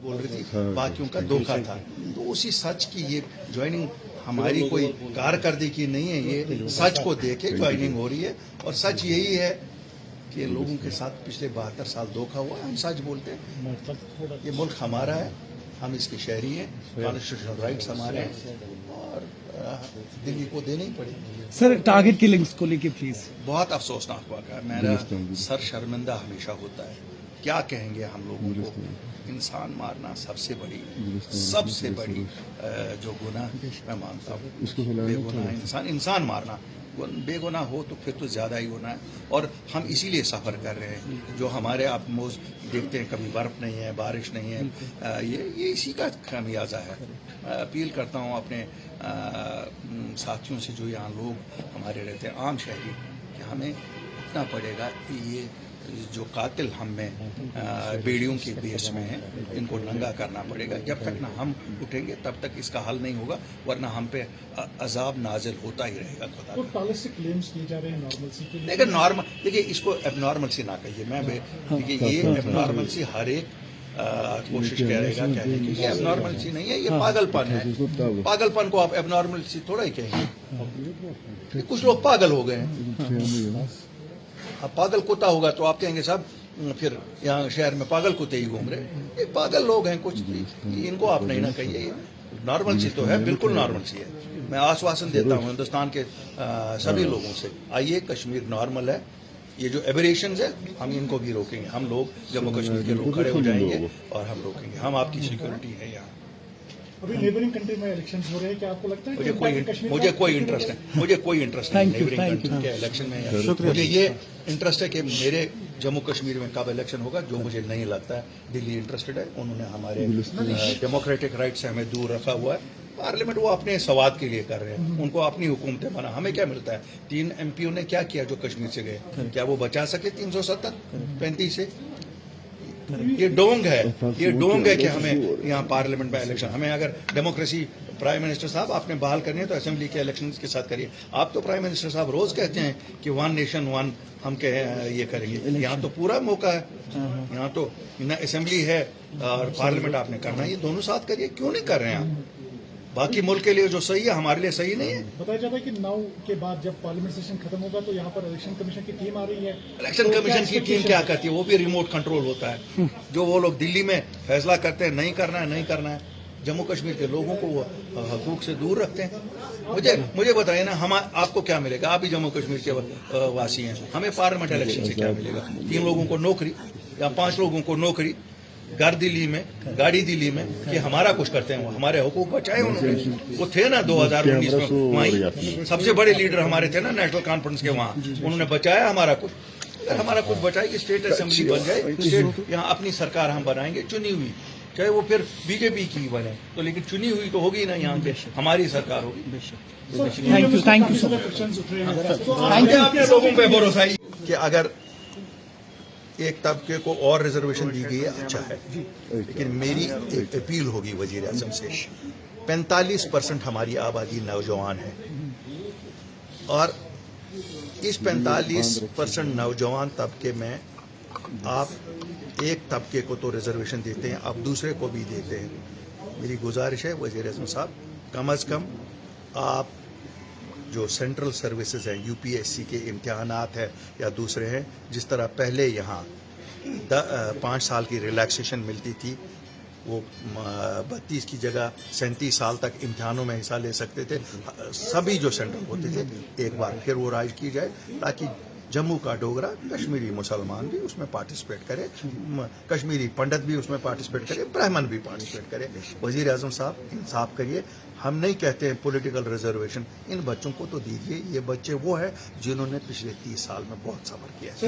बोल रही थी बाकियों का धोखा था। तो उसी सच की ये ज्वाइनिंग हमारी कोई कारकर्दगी नहीं है, ये सच को देके ज्वाइनिंग हो रही है। और सच यही है कि लोगों के साथ पिछले 72 साल धोखा हुआ। हम सच बोलते हैं, ये मुल्क हमारा है, हम इसके शहरी हैं, कॉन्स्टिट्यूशनल राइट्स हमारे हैं और दिल्ली को देने ही पड़ेगी। सर टारगेट किलिंग्स को लेके प्लीज। बहुत अफसोसनाक वाक़ा है, मेरा सर शर्मिंदा हमेशा होता है। क्या कहेंगे हम लोगों को, इंसान मारना सबसे बड़ी जो गुनाह मैं मानता हूँ, बेगुनाह इंसान मारना, बेगुनाह हो तो फिर तो ज़्यादा ही होना है। और हम इसीलिए सफ़र कर रहे हैं। जो हमारे आप मोज देखते हैं, कभी बर्फ़ नहीं है, बारिश नहीं है, ये इसी का खामियाजा है। मैं अपील करता हूँ अपने साथियों से जो यहाँ लोग हमारे रहते हैं, आम शहरी, कि हमें उठना पड़ेगा कि ये जो कातिल हम में बेड़ियों के बेस में हैं, इनको नंगा करना पड़ेगा। जब तक ना हम उठेंगे तब तक इसका हल नहीं होगा, वरना हम पे अजाब नाजिल होता ही रहेगा। खुदा तो पॉलिसी क्लेम्स किए जा रहे हैं नॉर्मलसी के लिए। लेकिन नॉर्मल, देखिए इसको एबनॉर्मल सी ना कहिए। मैं देखिए ये एबनॉर्मल सी हर एक कोशिश करेगा कहने की, ये एबनॉर्मल सी नहीं है, ये पागलपन है। पागलपन को आप एबनॉर्मल सी थोड़ा ही कहेंगे। कुछ लोग पागल हो गए हैं। अब पागल कुत्ता होगा तो आप कहेंगे साहब फिर यहाँ शहर में पागल कुत्ते ही घूम रहे। ये पागल लोग हैं कुछ, इनको आप नहीं ना कहिए। नॉर्मल सी तो है, बिल्कुल नॉर्मल सी है। मैं आश्वासन देता हूँ हिंदुस्तान के सभी लोगों से, आइए कश्मीर नॉर्मल है। ये जो एबरेशंस है हम इनको भी रोकेंगे। हम लोग जम्मू कश्मीर के लोग खड़े हो जाएंगे और हम रोकेंगे। हम आपकी सिक्योरिटी है यहाँ। अभी नेबरिंग कंट्री में इलेक्शंस हो रहे हैं, क्या आपको लगता है मुझे कोई इंटरेस्ट नहीं नेबरिंग कंट्री के इलेक्शन में। मुझे ये इंटरेस्ट है कि मेरे जम्मू कश्मीर में कब इलेक्शन होगा, जो मुझे नहीं लगता है। दिल्ली इंटरेस्टेड है, उन्होंने हमारे डेमोक्रेटिक राइट से हमें दूर रखा हुआ है। पार्लियामेंट वो अपने सवाद के लिए कर रहे हैं, उनको अपनी हुकूमतें बना। हमें क्या मिलता है? 3 MPओ ने क्या किया जो कश्मीर से गए? क्या वो बचा सके 335 से? ये डोंग है कि हमें यहाँ पार्लियामेंट में इलेक्शन, हमें अगर डेमोक्रेसी प्राइम मिनिस्टर साहब आपने बहाल करनी है तो असेंबली के इलेक्शन के साथ करिए। आप तो प्राइम मिनिस्टर साहब रोज कहते हैं कि 1 नेशन 1 हम ये करेंगे। यहाँ तो पूरा मौका है, यहाँ तो ना असेंबली है और पार्लियामेंट आपने करना है, ये दोनों साथ करिए। क्यों नहीं कर रहे हैं आप? बाकी मुल्क के लिए जो सही है हमारे लिए सही नहीं है। बताया जाता है कि 9 के बाद जब पार्लियामेंट सेशन खत्म होगा तो यहाँ पर इलेक्शन कमीशन की टीम आ रही है। इलेक्शन कमीशन की टीम क्या करती है? वो भी रिमोट कंट्रोल होता है। जो वो लोग दिल्ली में फैसला करते हैं नहीं करना है, जम्मू कश्मीर के लोगों को वो हकूक से दूर रखते हैं। मुझे बताइए ना, हम आपको क्या मिलेगा? आप भी जम्मू कश्मीर के वासी हैं, हमें पार्लियामेंट इलेक्शन से क्या मिलेगा? 3 लोगों को नौकरी या 5 लोगों को नौकरी, घर दिल्ली में, गाड़ी दिल्ली में, कि हमारा कुछ करते हैं। वो हमारे हुकूक बचाए उन्होंने। वो थे ना 2019 में वहीं सबसे बड़े लीडर हमारे थे ना नेशनल कॉन्फ्रेंस के, वहाँ उन्होंने बचाया हमारा कुछ। अगर हमारा कुछ बचाएगी, स्टेट असेंबली बन जाए, स्टेट यहाँ अपनी सरकार हम बनाएंगे चुनी हुई, चाहे वो फिर बीजेपी की बने तो, लेकिन चुनी हुई तो होगी ना, यहाँ पे हमारी सरकार होगी। थैंक यू लोगों पे भरोसा है कि अगर एक तबके को और रिजर्वेशन दी गई है, अच्छा है। लेकिन मेरी एक अपील होगी वजीर आजम से, 45% हमारी आबादी नौजवान है और इस 45% नौजवान तबके में आप एक तबके को तो रिजर्वेशन देते हैं, आप दूसरे को भी देते हैं। मेरी गुजारिश है वजीर आजम साहब, कम अज़ कम आप जो सेंट्रल सर्विसेज हैं, UPSC के इम्तिहानात है या दूसरे हैं, जिस तरह पहले यहाँ 5 साल की रिलैक्सेशन मिलती थी, वो 32 की जगह 37 साल तक इम्तिहानों में हिस्सा ले सकते थे सभी जो सेंट्रल होते थे। एक बार फिर वो राइज की जाए ताकि जम्मू का डोगरा, कश्मीरी मुसलमान भी उसमें पार्टिसिपेट करे, कश्मीरी पंडित भी उसमें पार्टिसिपेट करे, ब्राह्मण भी पार्टिसिपेट करे। वजीर आजम साहब इंसाफ करिए। हम नहीं कहते हैं पॉलिटिकल रिजर्वेशन, इन बच्चों को तो दीजिए। ये बच्चे वो हैं जिन्होंने पिछले 30 साल में बहुत सफ़र किया है।